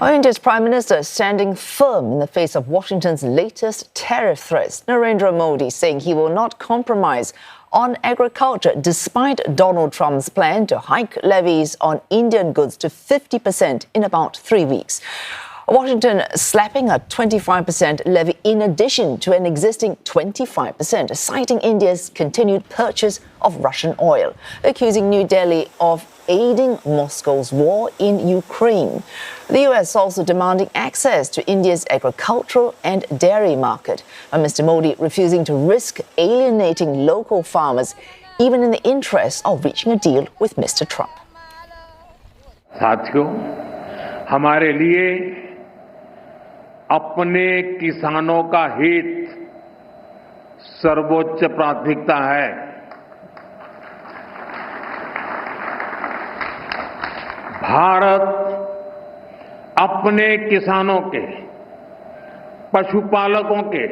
India's Prime Minister standing firm in the face of Washington's latest tariff threats. Narendra Modi saying he will not compromise on agriculture despite Donald Trump's plan to hike levies on Indian goods to 50% in about 3 weeks. Washington slapping a 25% levy in addition to an existing 25%, citing India's continued purchase of Russian oil, accusing New Delhi of aiding Moscow's war in Ukraine. The US also demanding access to India's agricultural and dairy market, and Mr. Modi refusing to risk alienating local farmers, even in the interest of reaching a deal with Mr. Trump. साथियों, हमारे लिए अपने किसानों का हित सर्वोच्च प्राथमिकता है। भारत अपने किसानों के, पशुपालकों के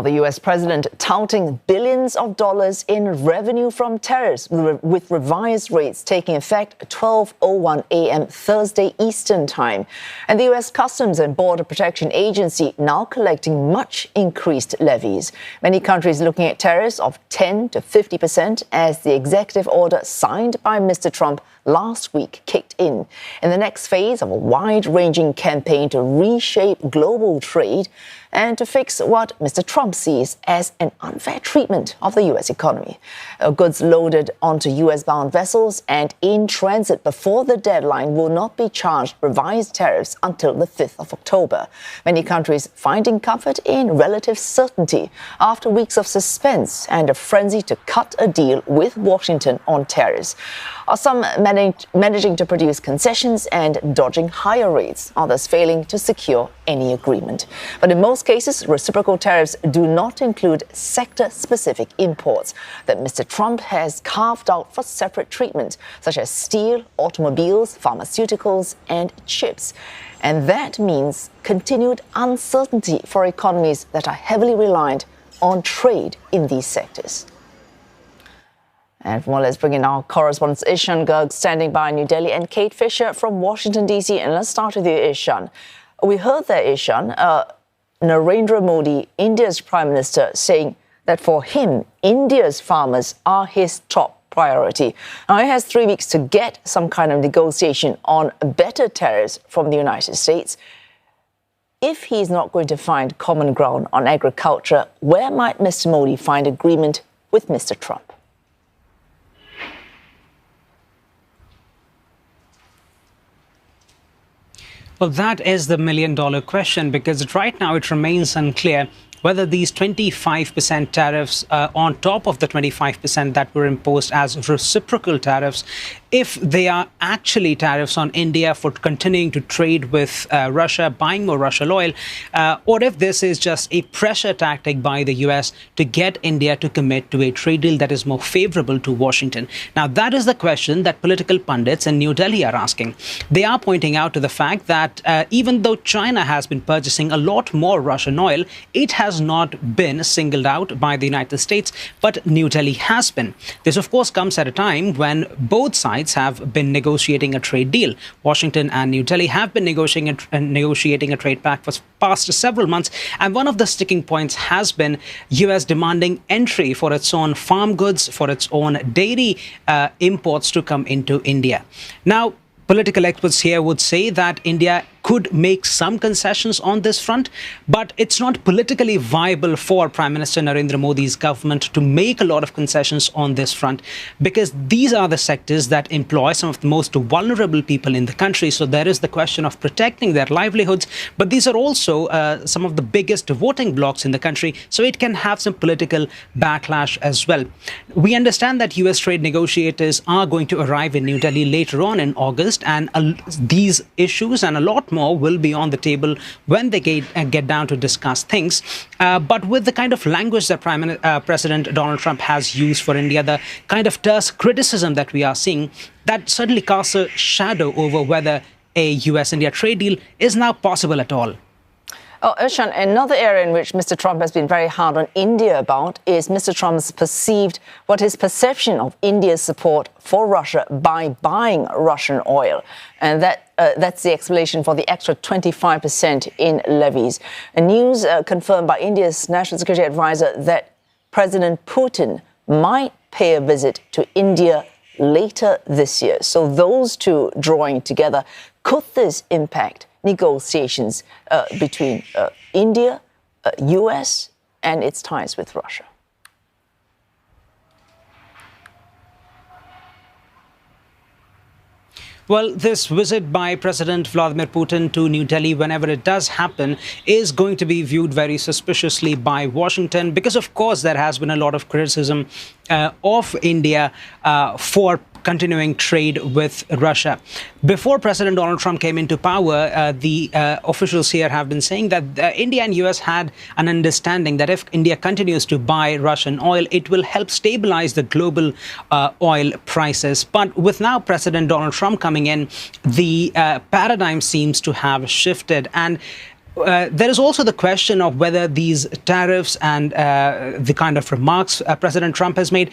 The US president touting billions of dollars in revenue from tariffs, with revised rates taking effect at 12:01 a.m. Thursday Eastern Time. And the US Customs and Border Protection Agency now collecting much increased levies. Many countries looking at tariffs of 10 to 50% as the executive order signed by Mr. Trump last week kicked in the next phase of a wide-ranging campaign to reshape global trade and to fix what Mr. Trump sees as an unfair treatment of the U.S. economy. Goods loaded onto U.S.-bound vessels and in transit before the deadline will not be charged revised tariffs until the 5th of October. Many countries finding comfort in relative certainty after weeks of suspense and a frenzy to cut a deal with Washington on tariffs. Some managing to produce concessions and dodging higher rates, others failing to secure any agreement. But in most cases, reciprocal tariffs do not include sector-specific imports that Mr. Trump has carved out for separate treatment, such as steel, automobiles, pharmaceuticals, and chips. And that means continued uncertainty for economies that are heavily reliant on trade in these sectors. And for more, let's bring in our correspondents Ishan Garg standing by in New Delhi and Kate Fisher from Washington, D.C. And let's start with you, Ishan. We heard there, Ishan, Narendra Modi, India's Prime Minister, saying that for him, India's farmers are his top priority. Now, he has 3 weeks to get some kind of negotiation on better tariffs from the United States. If he's not going to find common ground on agriculture, where might Mr. Modi find agreement with Mr. Trump? Well, that is the million-dollar question, because right now it remains unclear whether these 25% tariffs on top of the 25% that were imposed as reciprocal tariffs, if they are actually tariffs on India for continuing to trade with Russia, buying more Russian oil, or if this is just a pressure tactic by the US to get India to commit to a trade deal that is more favorable to Washington. Now, that is the question that political pundits in New Delhi are asking. They are pointing out to the fact that even though China has been purchasing a lot more Russian oil, it has not been singled out by the United States, but New Delhi has been. This, of course, comes at a time when both sides have been negotiating a trade deal. Washington and New Delhi have been negotiating a trade pact for past several months, and one of the sticking points has been US demanding entry for its own farm goods, for its own dairy imports to come into India. Now, political experts here would say that India could make some concessions on this front, but it's not politically viable for Prime Minister Narendra Modi's government to make a lot of concessions on this front, because these are the sectors that employ some of the most vulnerable people in the country. So there is the question of protecting their livelihoods, but these are also some of the biggest voting blocs in the country, so it can have some political backlash as well. We understand that US trade negotiators are going to arrive in New Delhi later on in August, and these issues and a lot more will be on the table when they get down to discuss things. But with the kind of language that President Donald Trump has used for India, the kind of terse criticism that we are seeing, that certainly casts a shadow over whether a US-India trade deal is now possible at all. Oh, Ishan, another area in which Mr. Trump has been very hard on India about is Mr. Trump's his perception of India's support for Russia by buying Russian oil. And that's the explanation for the extra 25% in levies. News confirmed by India's National Security Advisor that President Putin might pay a visit to India later this year. So those two drawing together, could this impact negotiations between India, US, and its ties with Russia? Well, this visit by President Vladimir Putin to New Delhi, whenever it does happen, is going to be viewed very suspiciously by Washington because, of course, there has been a lot of criticism of India for continuing trade with Russia. Before President Donald Trump came into power, the officials here have been saying that India and US had an understanding that if India continues to buy Russian oil, it will help stabilize the global oil prices. But with now President Donald Trump coming in, the paradigm seems to have shifted. And there is also the question of whether these tariffs and the kind of remarks President Trump has made,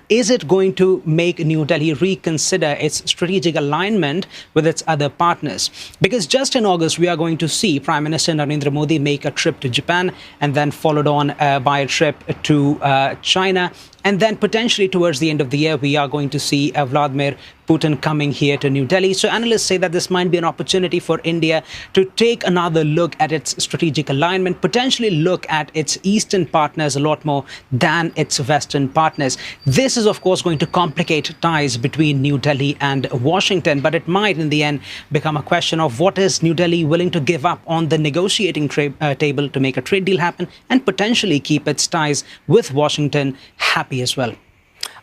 is it going to make New Delhi reconsider its strategic alignment with its other partners? Because just in August, we are going to see Prime Minister Narendra Modi make a trip to Japan and then followed on by a trip to China. And then potentially towards the end of the year, we are going to see Vladimir Putin coming here to New Delhi. So analysts say that this might be an opportunity for India to take another look at its strategic alignment, potentially look at its eastern partners a lot more than its western partners. This is, of course, going to complicate ties between New Delhi and Washington, but it might in the end become a question of what is New Delhi willing to give up on the negotiating table to make a trade deal happen and potentially keep its ties with Washington happy as well.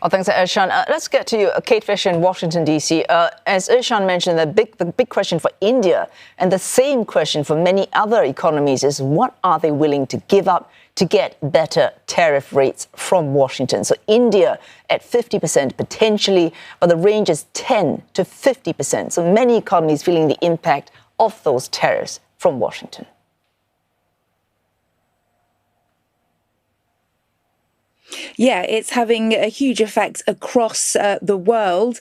Oh, thanks, Ishan. Let's get to you, Kate Fisher in Washington, D.C. As Ishan mentioned, the big question for India and the same question for many other economies is what are they willing to give up to get better tariff rates from Washington? So India at 50% potentially, but the range is 10 to 50%. So many economies feeling the impact of those tariffs from Washington. Yeah, it's having a huge effect across the world.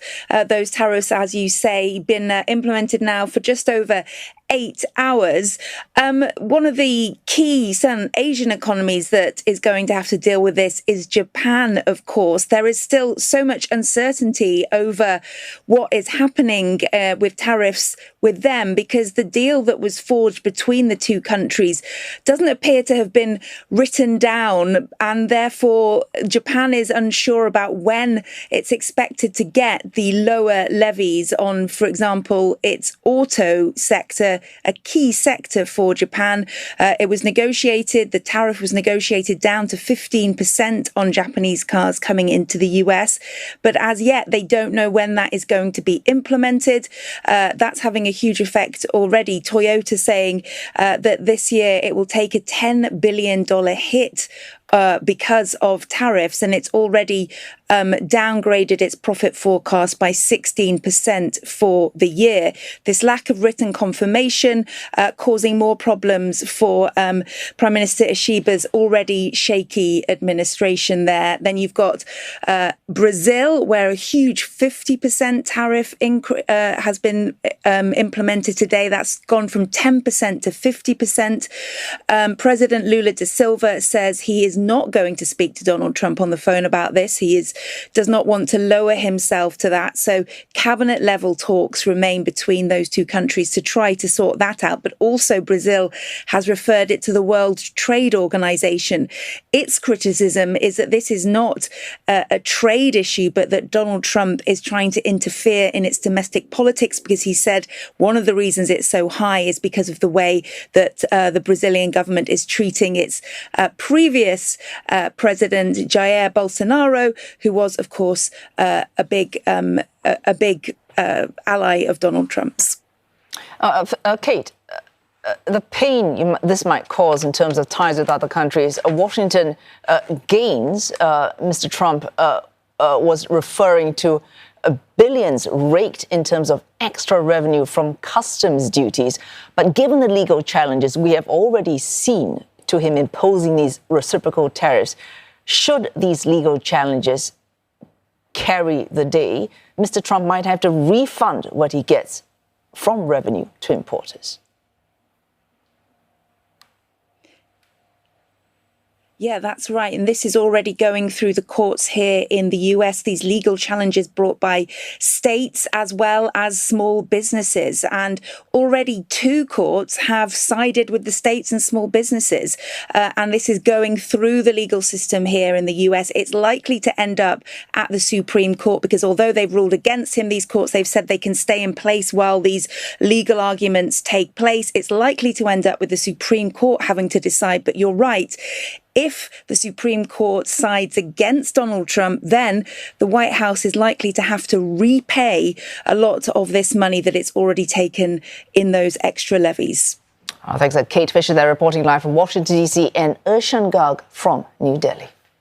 Those tariffs, as you say, been implemented now for just over 8 hours. One of the key Southern Asian economies that is going to have to deal with this is Japan, of course. There is still so much uncertainty over what is happening with tariffs with them because the deal that was forged between the two countries doesn't appear to have been written down, and therefore Japan is unsure about when it's expected to get the lower levies on, for example, its auto sector, a key sector for Japan. It was negotiated, the tariff was negotiated down to 15% on Japanese cars coming into the US. But as yet, they don't know when that is going to be implemented. That's having a huge effect already. Toyota saying that this year it will take a $10 billion hit because of tariffs, and it's already downgraded its profit forecast by 16% for the year. This lack of written confirmation causing more problems for Prime Minister Ishiba's already shaky administration there. Then you've got Brazil, where a huge 50% tariff has been implemented today. That's gone from 10% to 50%. President Lula da Silva says he is not going to speak to Donald Trump on the phone about this. He does not want to lower himself to that. So cabinet level talks remain between those two countries to try to sort that out. But also Brazil has referred it to the World Trade Organization. Its criticism is that this is not a trade issue, but that Donald Trump is trying to interfere in its domestic politics, because he said one of the reasons it's so high is because of the way that the Brazilian government is treating its previous president, Jair Bolsonaro, who was, of course, a big ally of Donald Trump's. Kate, the pain this might cause in terms of ties with other countries, Washington gains, Mr. Trump was referring to billions raked in terms of extra revenue from customs duties. But given the legal challenges we have already seen to him imposing these reciprocal tariffs, should these legal challenges carry the day, Mr. Trump might have to refund what he gets from revenue to importers. Yeah, that's right. And this is already going through the courts here in the US, these legal challenges brought by states as well as small businesses. And already 2 courts have sided with the states and small businesses. And this is going through the legal system here in the US. It's likely to end up at the Supreme Court because although they've ruled against him, these courts, they've said they can stay in place while these legal arguments take place. It's likely to end up with the Supreme Court having to decide. But you're right. If the Supreme Court sides against Donald Trump, then the White House is likely to have to repay a lot of this money that it's already taken in those extra levies. Thanks, Kate Fisher there reporting live from Washington, D.C. and Ishan Garg from New Delhi.